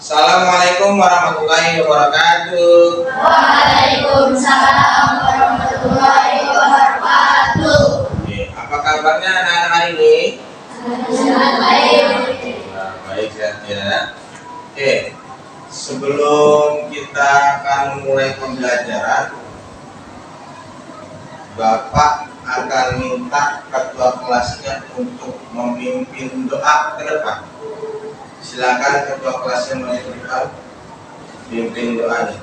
Assalamualaikum warahmatullahi wabarakatuh. Waalaikumsalam warahmatullahi wabarakatuh. Oke, apa kabarnya anak-anak hari ini? Baik. Nah, baik saja. Oke, sebelum kita akan mulai pembelajaran, Bapak akan minta ketua kelasnya untuk memimpin doa ke depan. Silakan ketua kelasnya mulai ke depan, pimpin doanya.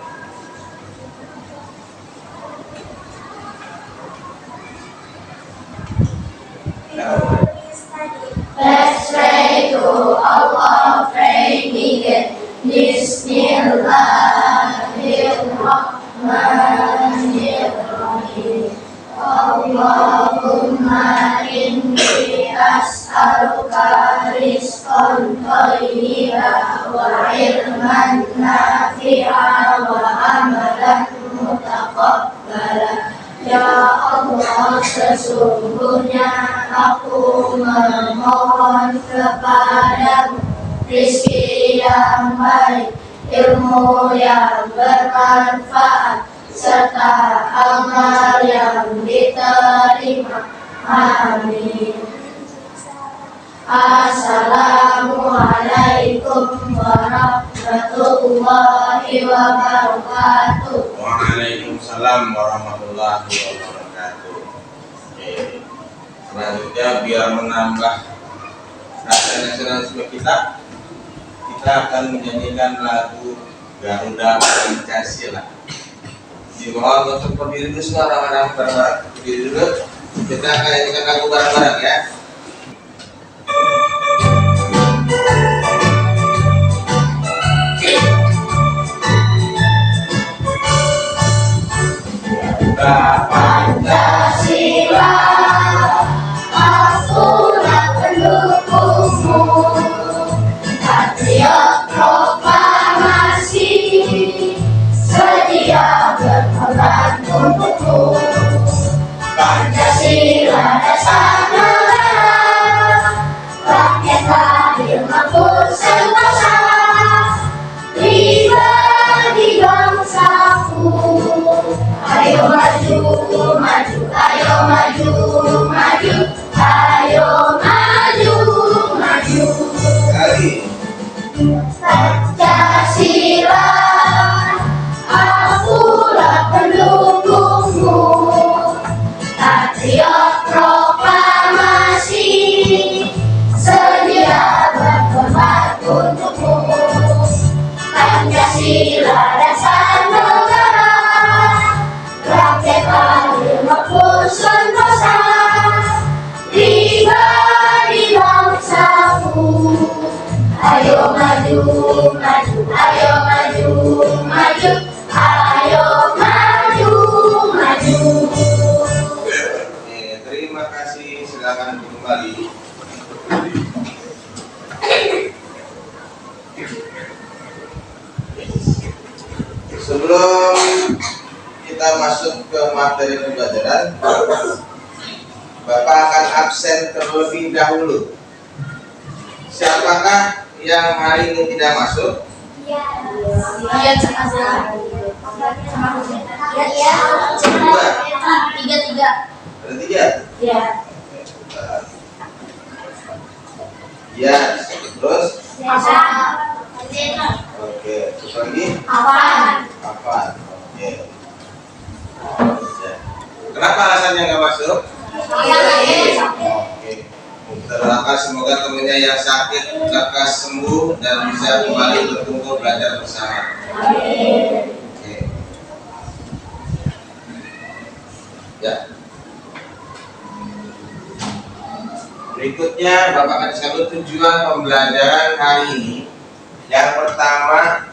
Let's pray to Allah, pray begin. Bismillahirrahmanirrahim. Allahumma inni as'aluka rizqan thayyiban wa ilman nafi'an wa amalan mutaqabbalan. Ya Allah, sesungguhnya aku memohon kepadamu rezeki yang baik, ilmu yang bermanfaat, serta amal yang diterima. Amin. Assalamualaikum warahmatullahi wabarakatuh. Waalaikumsalam warahmatullahi wabarakatuh. Oke. Selanjutnya biar menambah rasa nasionalisme kita akan menyanyikan lagu Garuda Pancasila. Dimohon untuk berdiri dulu semua orang-orang bareng-bareng. Berdiri dulu. Kita akan nyanyikan lagu bareng-bareng ya. Pancasila, akulah pendukungmu, patriot proklamasi, sedia berkorban untukmu. Pancasila dasar negara, rakyat hadir makmur sentosa, pribadi bangsaku. Ayo maju, maju, ayo maju, maju, ayo maju, maju. Kali. Pancasila, akulah pendukungmu, patriot proklamasi, sedia berkorban untukmu. Pancasila dasar negara, rakyat hadir makmur sentosa, pribadi bangsaku. Ayo maju, maju, ayo maju, maju, ayo maju, maju. Oke, terima kasih. Silakan kembali. Sebelum kita masuk ke materi pembelajaran, Bapak akan absen terlebih dahulu. Siapakah yang hari ini tidak masuk? Iya, Dua. tiga. Ada tiga? Ya. Ya, terus? Oke, terus lagi? Apaan? Oke. Ya. Kenapa alasannya nggak masuk? Oke. Kita doakan semoga temannya yang sakit lekas sembuh dan bisa kembali berkumpul belajar bersama. Oke. Ya. Berikutnya Bapak akan disebut tujuan pembelajaran hari ini. Yang pertama,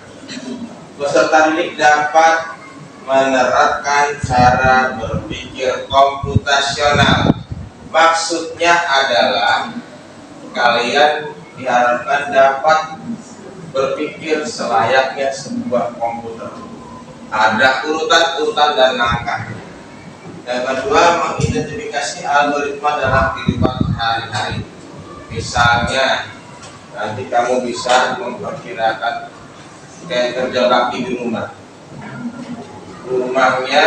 peserta didik dapat menerapkan cara berpikir komputasional. Maksudnya adalah kalian diharapkan dapat berpikir selayaknya sebuah komputer. Ada urutan-urutan dan langkah. Yang kedua, mengidentifikasi algoritma dalam kehidupan sehari-hari. Misalnya, nanti kamu bisa memperkirakan kayak kerja bakti di rumahnya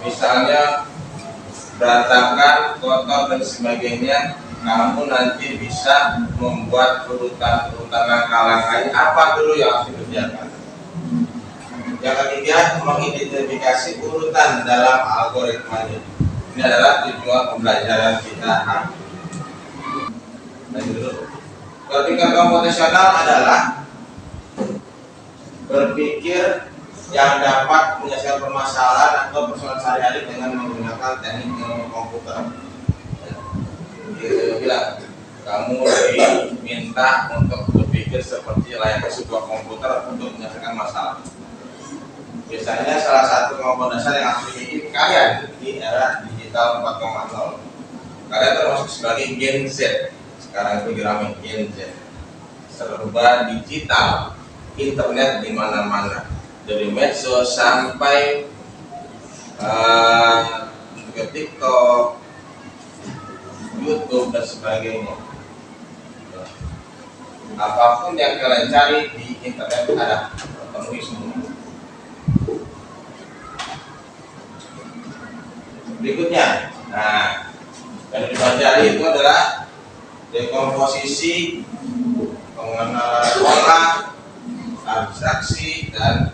misalnya berantakan, kotor dan sebagainya, kamu nanti bisa membuat urutan-urutan langkah-langkahnya apa dulu yang harus dikerjakan. Yang ketiga, mengidentifikasi urutan dalam algoritmanya. Ini adalah tujuan pembelajaran kita hari ini. Berpikir komputasional adalah berpikir yang dapat menyelesaikan permasalahan atau persoalan sehari-hari dengan menggunakan teknik ilmu komputer. Dia bilang, kamu diminta untuk berpikir seperti layaknya sebuah komputer untuk menyelesaikan masalah. Biasanya salah satu kemampuan dasar yang harus dimiliki kalian di era digital 4.0. Kalian termasuk sebagai Gen Z. Sekarang itu diramai Gen Z. Serba digital, internet di mana-mana. Dari medsos sampai ke TikTok, YouTube dan sebagainya. Apapun yang kalian cari di internet ada, terpenuhi semua. Berikutnya, nah yang dipelajari itu adalah dekomposisi, pengenalan pola, abstraksi dan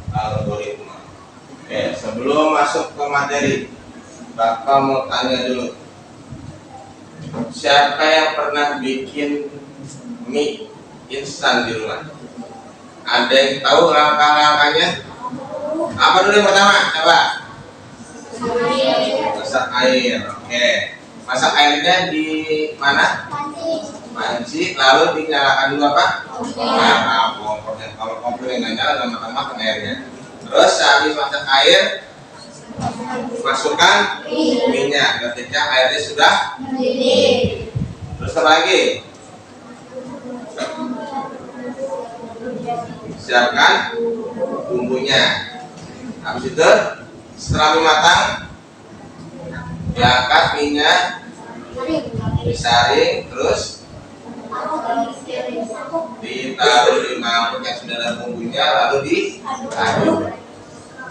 algoritma. Oke, sebelum masuk ke materi, Bapak mau tanya dulu, siapa yang pernah bikin mie instan di rumah? Ada yang tahu langkah-langkahnya? Apa dulu yang pertama? Coba. Masak air. Oke. Masak airnya di mana? Panci, lalu dinyalakan dulu apa? Nah, kompornya. Kalau kompor yang nggak nyala, nggak makan airnya. Terus habis masak air, masukkan minyak. Ketika airnya sudah mendidih. Terus apa lagi? Siapkan bumbunya. Habis itu, setelah mie matang, diangkat minyak, disaring, terus ditaruh di mangkok yang sudah ada bumbunya, lalu diaduk.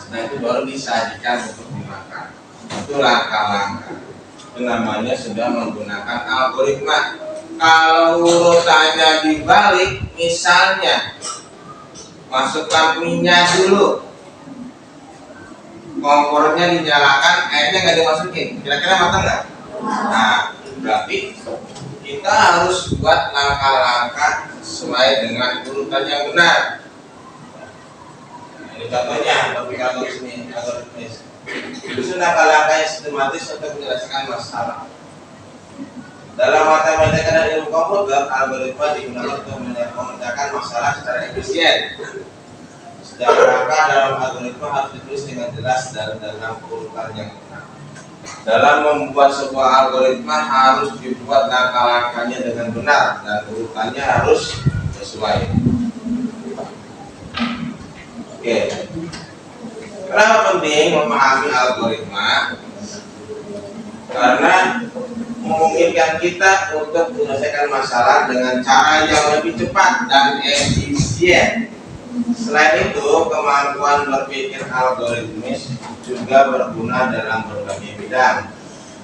Setelah itu baru disajikan untuk dimakan. Itu langkah-langkah. Itu namanya sudah menggunakan algoritma. Kalau urutannya dibalik, misalnya masukkan minyak dulu, kompornya dinyalakan, airnya nggak dimasukin, kira-kira matang nggak? Nah, berarti kita harus buat langkah-langkah sesuai dengan urutan yang benar. Nah, ini contohnya, tapi kalau di sini algoritmis, itu langkah-langkah yang sistematis untuk menyelesaikan masalah. Dalam matematika dan ilmu komputer, algoritma digunakan untuk memecahkan masalah secara efisien. Setiap langkah dalam algoritma harus ditulis dengan jelas dan dalam urutan yang benar. Dalam membuat sebuah algoritma harus dibuat langkah-langkahnya dengan benar dan urutannya harus sesuai. Oke. Kenapa penting memahami algoritma? Karena memungkinkan kita untuk menyelesaikan masalah dengan cara yang lebih cepat dan efisien. Selain itu, kemampuan berpikir algoritmis juga berguna dalam berbagai bidang,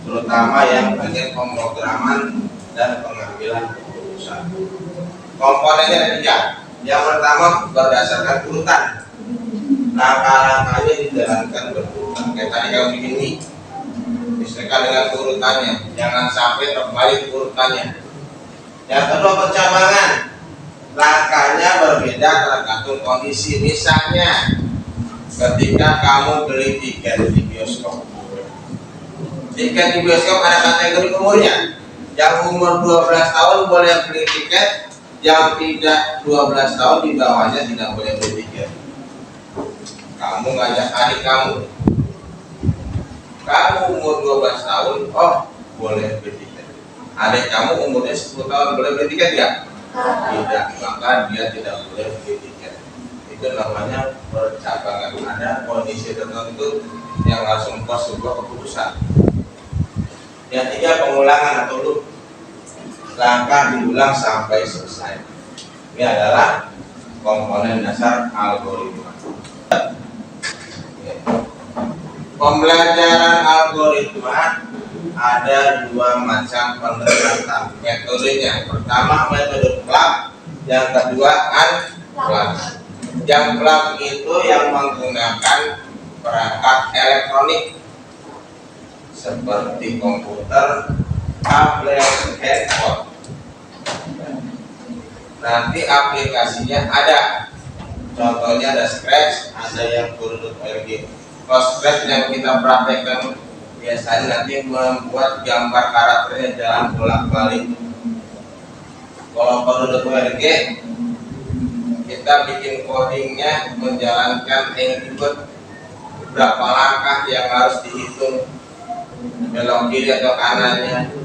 terutama yang bagian pemrograman dan pengambilan keputusan. Komponennya ada 3. Yang pertama berdasarkan urutan. Langkah-langkahnya dijalankan berurutan. Kayak tadi kamu bikin mie, disesuaikan dengan urutannya, jangan sampai terbalik urutannya. Yang kedua pencabangan. Langkahnya berbeda tergantung kondisi. Misalnya ketika kamu beli tiket di bioskop, tiket di bioskop ada kategori umurnya. Yang umur 12 tahun boleh beli tiket, yang tidak 12 tahun di bawahnya tidak boleh beli tiket. Kamu ngajak adik kamu umur 12 tahun, oh boleh beli tiket. Adik kamu umurnya 10 tahun boleh beli tiket ya? Tidak, maka dia tidak boleh beli tiket. Itu namanya percabangan. Ada kondisi tertentu yang harus membuat sebuah keputusan. Yang 3 pengulangan atau loop. Langkah diulang sampai selesai. Ini adalah komponen dasar algoritma. Pembelajaran algoritma ada dua macam pendekatan metodenya. Pertama metode plug, yang kedua unplug. Yang plug itu yang menggunakan perangkat elektronik seperti komputer, tablet, handphone. Nanti aplikasinya ada, contohnya ada Scratch, ada yang Code.org. Kalau Scratch yang kita praktekkan biasanya nanti membuat gambar karakternya jalan bolak-balik. Kalau Code.org kita bikin codingnya, menjalankan input berapa langkah yang harus dihitung, belok kiri atau kanannya.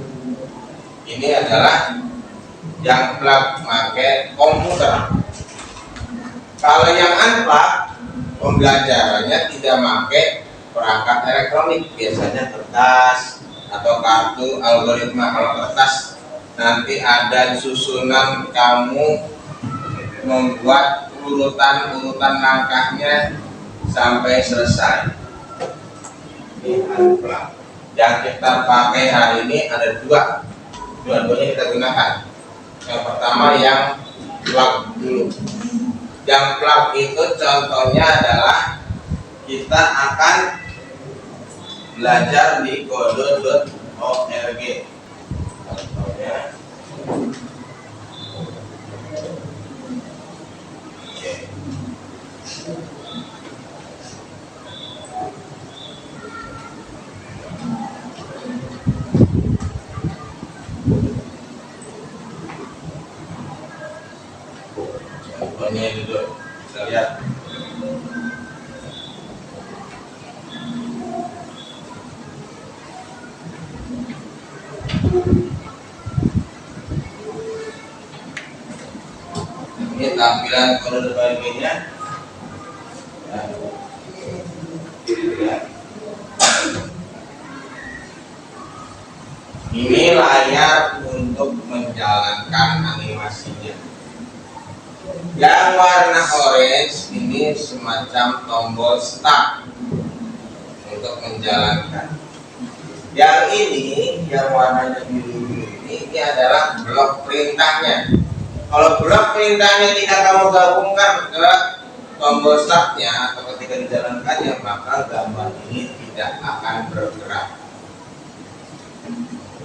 Ini adalah yang plug pakai komputer. Kalau yang unplug, pembelajarannya tidak pakai perangkat elektronik, biasanya kertas atau kartu algoritma. Kalau kertas nanti ada susunan, kamu membuat urutan langkahnya sampai selesai. Ini unplug. Yang kita pakai hari ini ada dua-duanya kita gunakan. Yang pertama yang plug dulu. Yang plug itu contohnya adalah kita akan belajar di Code.org. Contohnya, contohnya dulu, kita lihat. Ini tampilan Code.org-nya. Ini layar untuk menjalankan animasinya. Yang warna orange ini semacam tombol start untuk menjalankan. Yang ini, yang warnanya biru-biru ini adalah blok perintahnya. Kalau blok perintahnya tidak kamu gabungkan ke tombol startnya atau ketika dijalankannya, maka gambar ini tidak akan bergerak.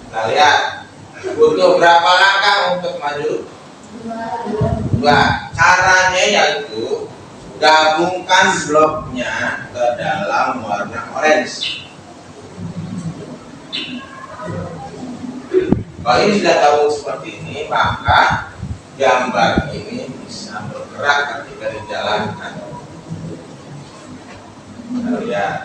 Nah, lihat, butuh berapa langkah untuk maju? Dua. Caranya yaitu gabungkan bloknya ke dalam warna orange. Kalau ini sudah gabung seperti ini, maka gambar ini bisa bergerak ketika dijalankan. Kita lihat.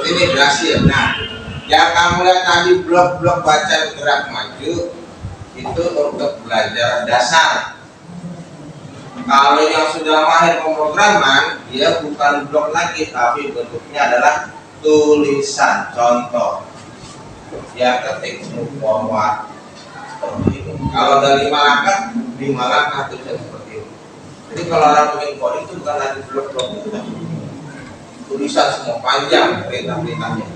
Ini berhasil. Nah, yang kamu lihat tadi blok-blok baca gerak maju itu untuk belajar dasar. Kalau yang sudah mahir pemrograman, dia bukan blok lagi, tapi bentuknya adalah tulisan contoh. Ya, ketik forward seperti ini. Kalau ada 5 langkah tulisan seperti ini. Jadi kalau orang bikin coding itu bukan lagi blok-blok itu, tulisan semua panjang perintah-perintahnya.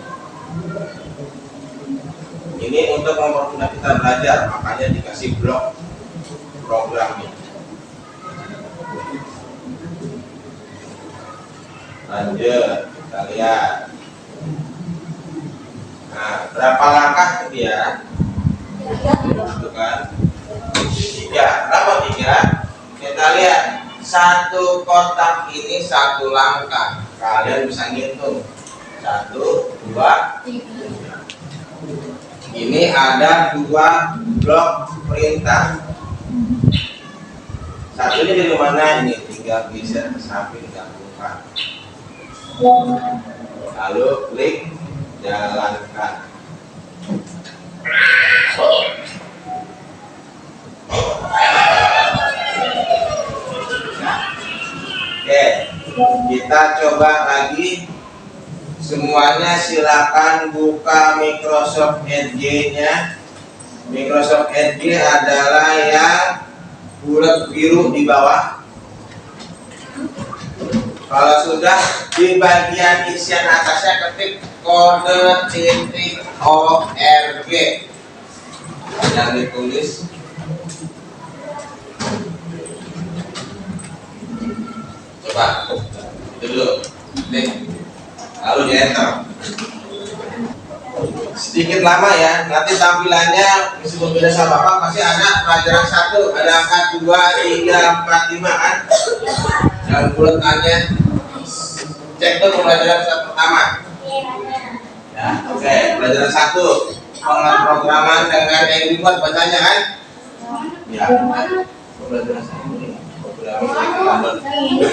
Ini untuk mempermudah kita belajar, makanya dikasih blok programnya. Lanjut, kita lihat. Nah, berapa langkah itu ya? Itu kan 3. Berapa 3? Kita lihat. Satu kotak ini 1 langkah. Kalian bisa ngitung 1, 2, 3. Ini ada 2 blok perintah. Satunya dari mana? Ini tinggal bisa samping gabungkan. Lalu klik jalankan. Oke, kita coba lagi. Semuanya silakan buka Microsoft Edge-nya. Microsoft Edge adalah yang bulat biru di bawah. Kalau sudah di bagian isian atasnya ketik kode titik ORG yang ditulis. Coba dulu, lalu di enter. Sedikit lama ya, nanti tampilannya meskipun beda sama Bapak pasti ada pelajaran 1, ada angka 2, 3, 4, 5 kan. Dan buletannya cek tuh pelajaran pertama. Ya, oke, pelajaran 1 pemrograman dengan yang dibuat bacanya kan? Ya, pelajaran 1 ini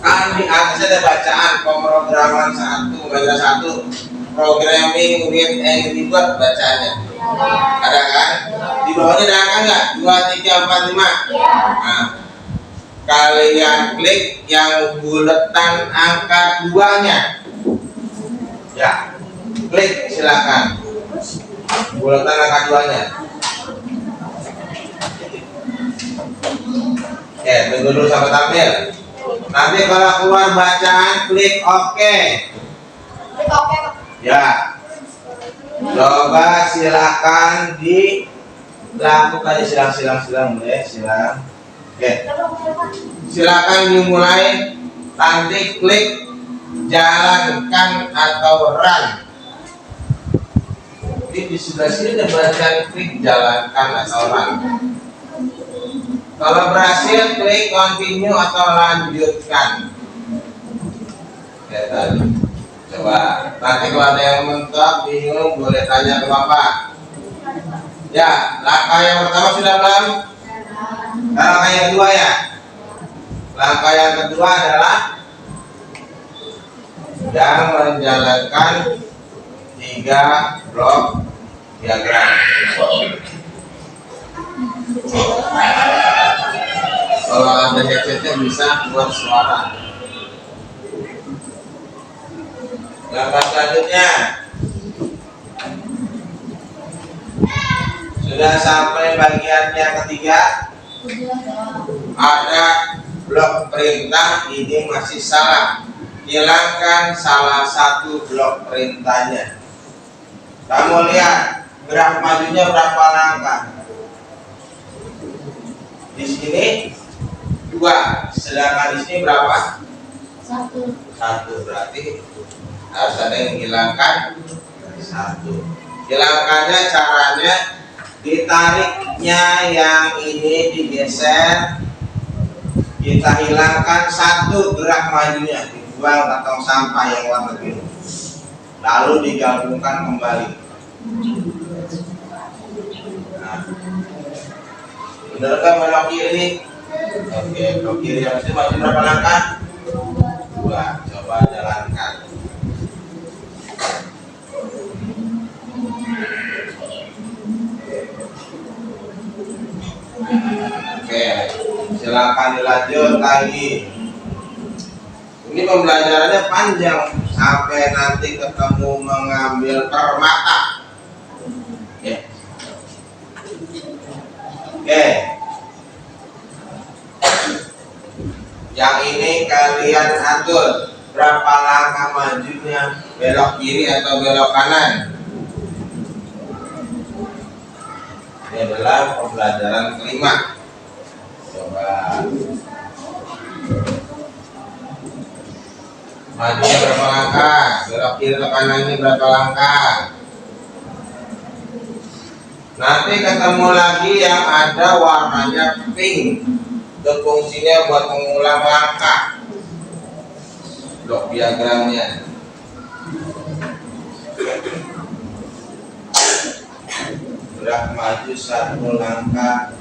kan di atas ada bacaan pemrograman 1, pelajaran 1 programming with Angry Bird bacanya. Ada kan? Di bawahnya ada angka nggak? 2, 3, 4, 5. Nah, kalian klik yang buletan angka 2-nya. Ya, klik silakan. Buletan angka 2-nya. Oke, tunggu dulu sampai tampil. Nanti kalau keluar bacaan klik OK. Klik OK. Ya. Coba silakan dilakukan silang boleh, silang. Oke. Silakan dimulai. Nanti klik jalankan atau run. Jadi di sebelah sini ada bacaan klik jalankan atau run. Kalau berhasil klik continue atau lanjutkan. Oke, tadi. Coba. Nanti kalau ada yang mentok bingung boleh tanya ke Bapak. Ya, langkah yang pertama sudah belum? Langkah yang kedua ya. Langkah yang kedua adalah yang menjalankan 3 blok diagram. Kalau ada headsetnya bisa buat suara. Langkah selanjutnya sudah sampai bagian yang ketiga. Ada blok perintah ini masih salah. Hilangkan salah satu blok perintahnya. Kamu lihat gerak majunya berapa langkah? Di sini 2, sedangkan di sini berapa? 1 berarti harus ada yang hilangkan 1. Hilangkannya caranya ditariknya yang ini digeser, kita hilangkan 1 gerak majunya, dibuang ke tong sampah yang warna biru, lalu digabungkan kembali. Nah, benarkah belok kiri? Oke, belok kiri yang ini maju berapa langkah? 2. Coba jalankan. Oke, silakan dilanjut lagi. Ini pembelajarannya panjang sampai nanti ketemu mengambil permata. Oke. Yang ini kalian atur berapa langkah majunya, belok kiri atau belok kanan. Ini adalah pembelajaran kelima. Coba majunya berapa langkah, belok kiri atau kanannya berapa langkah. Nanti ketemu lagi yang ada warnanya pink. Itu fungsinya buat mengulang langkah. Blok diagramnya. Gerak maju 1 langkah,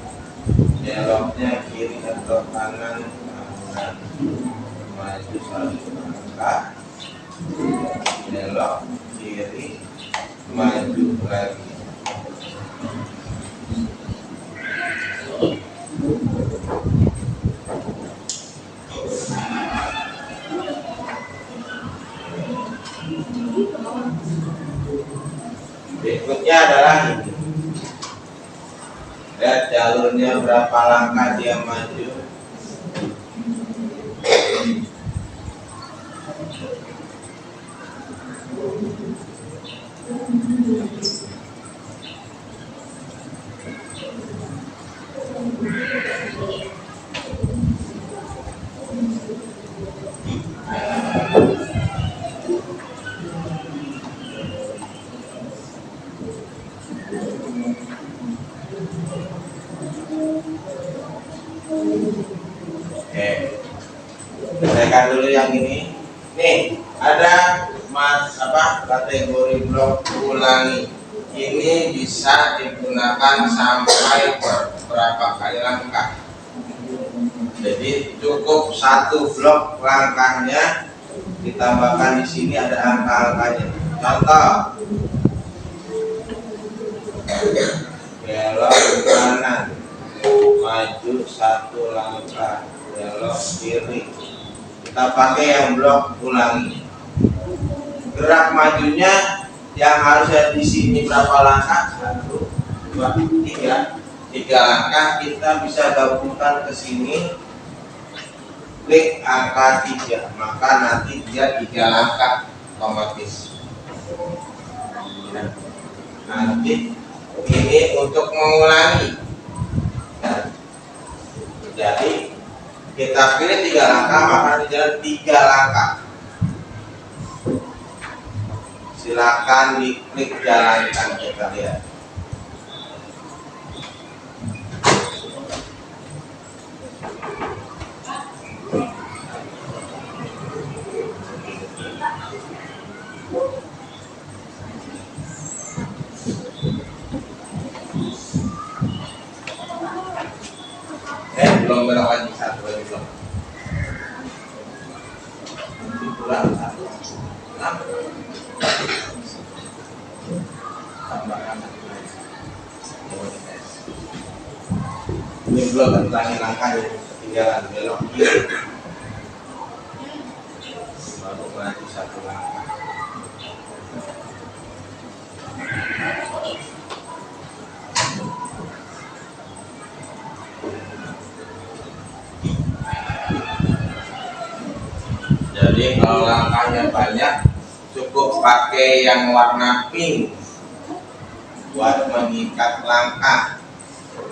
beloknya kiri atau kanan. Maju 1 langkah, belok kiri, maju lagi. Berikutnya adalah ini. Lihat jalurnya berapa langkah dia maju. Oke, selesaikan dulu yang ini. Nih, ada kategori blok ulangi. Ini bisa digunakan sampai berapa kali langkah. Jadi cukup satu blok langkahnya ditambahkan di sini ada angka-angkanya. Contoh, belok kanan, maju satu langkah, belok kiri. Kita pakai yang blok ulangi. Gerak majunya yang harusnya di sini berapa langkah? 1, 2, 3. 3 langkah. Kita bisa gabungkan ke sini, klik angka 3, maka nanti dia 3 langkah otomatis. Nanti ini untuk mengulangi. Jadi kita pilih 3 langkah, maka di jalan 3 langkah. Silakan diklik jalankan, kita lihat. Belum belok lagi, satu lagi belum. Kurang 1, 6. Tambahkan ini belum tentang langkahnya. Ketinggalan belok kiri, baru maju 1 langkah. Jadi kalau langkahnya banyak, cukup pakai yang warna pink buat mengikat langkah.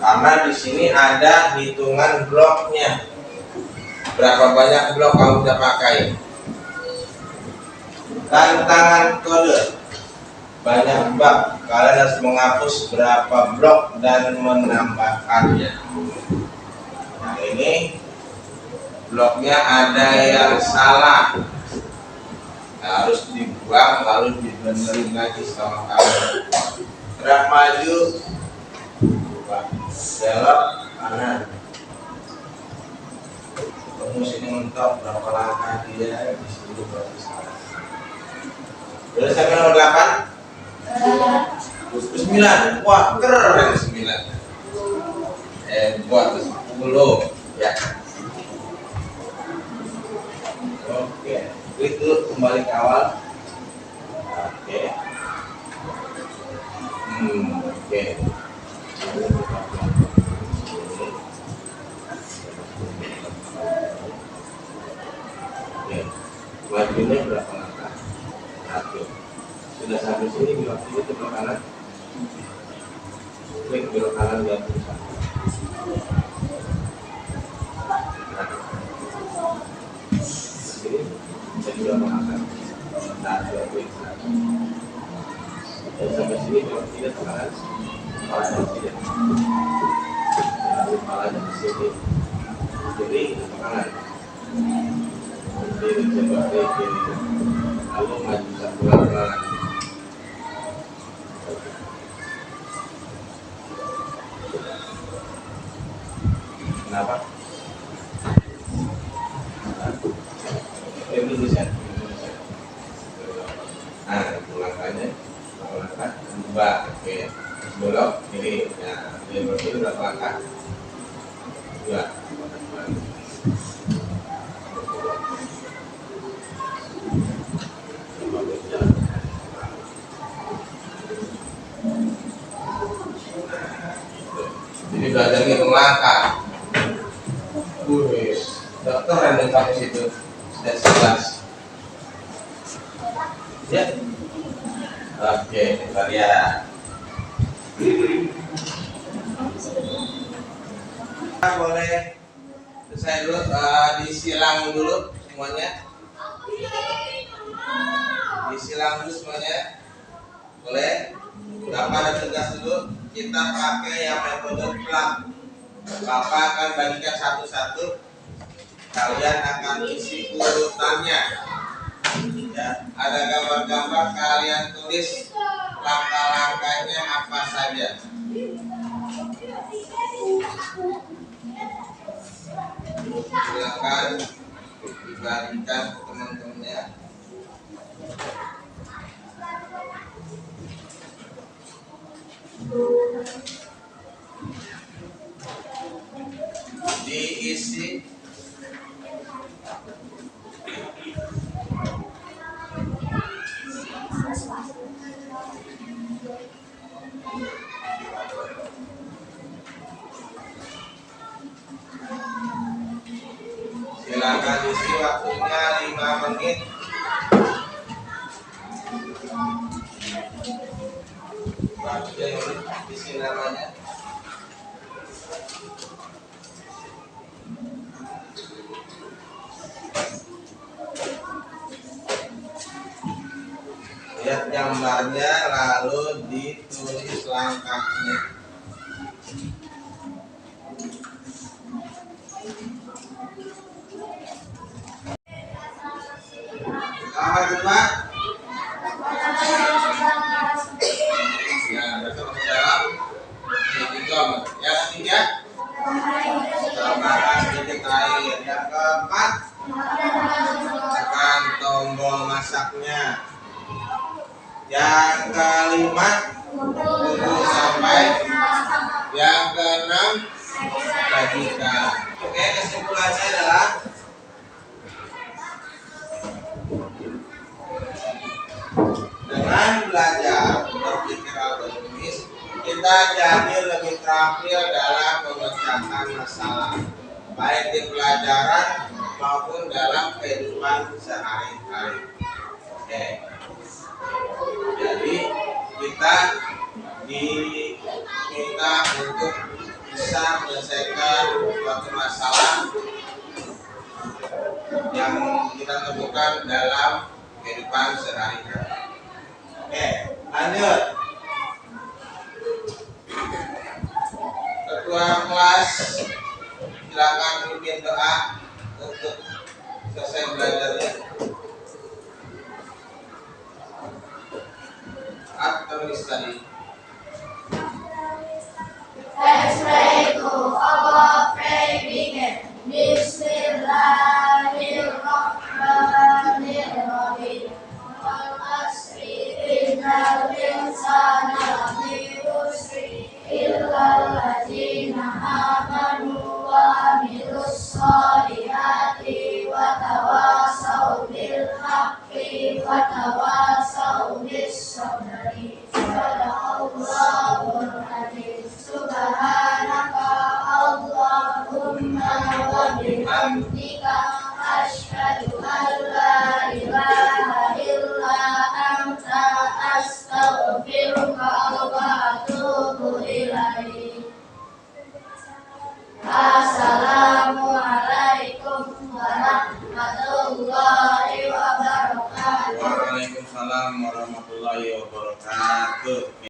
Karena di sini ada hitungan bloknya. Berapa banyak blok kamu bisa pakai? Tantangan kode. Banyak bab. Kalian harus menghapus berapa blok dan menambahkannya. Nah, ini bloknya ada yang salah, harus dibuang lalu dibenerin lagi sama kamu. Gerak maju, belok kanan. Kamu sini mentok berapa langkah dia di sini berarti salah. Udah sampai nomor 8? 9. Wah, keren 9. Buat 10 ya. Oke, klik dulu kembali ke awal. Oke. Oke. Oke. Majunya berapa langkah? 1. Sudah sampai sini, belok kiri ke belok kanan. Klik belok kanan dan pusat. Saya juga mengangkat. Nah, saya klik. Dan sampai sini kalau tidak kanan, kepalanya di sini. Kepalanya di sini. Jadi ke kanan. Kiri coba kiri. Lalu maju satu langkah lagi. Kenapa? Indonesia. Nah, itu langkahnya. Langkah 2. Oke. Belok kiri. Nah, dia berarti berapa langkah? 2. Jadi belajar ngitung langkah. Dokter random kamu situ dan 11. Ya. Oke, kita lihat. Boleh selesai dulu, disilang dulu semuanya. Disilang dulu semuanya. Boleh? Bapak ada tugas dulu. Kita pakai yang metode plak. Bapak akan bagikan satu-satu. Kalian akan isi urutannya. Ya, ada gambar-gambar, kalian tulis langkah-langkahnya apa saja. Silakan dibagikan ke teman-temannya. Diisi. Silakan isi, waktunya 5 menit. Waktunya isi namanya. Lihat gambarnya lalu ditulis langkahnya. Langkah kedua. Ya, besok ke dalam. Yang ketiga, tambahkan sedikit air. Yang keempat, tekan tombol masaknya. Yang kelima, tunggu sampai. Yang keenam, bagikan. Oke, kesimpulannya adalah dengan belajar berpikir algoritmis, kita jadi lebih terampil dalam memecahkan masalah, baik di pelajaran maupun dalam kehidupan sehari-hari. Oke. Jadi kita diminta untuk bisa menyelesaikan suatu masalah yang kita temukan dalam kehidupan sehari-hari. Oke, lanjut. Ketua kelas, silakan pimpin doa untuk selesai belajarnya. Atau tadi. Let's pray to Allah, pray begin. Bismillahirrahmanirrahim. Wal-asri innal insana lafi khusri illal ladzina amanu wa amilus solihati wa tawasaw bil haqqi wa tawasaw bis sabri. Sadaqallahul adzim. Subhanaka Allahumma wa bihamdika asyhadu an la ilaha illa anta astaghfiruka wa atubu ilaik. Assalamualaikum warahmatullahi wabarakatuh. Waalaikumsalam warahmatullahi wabarakatuh.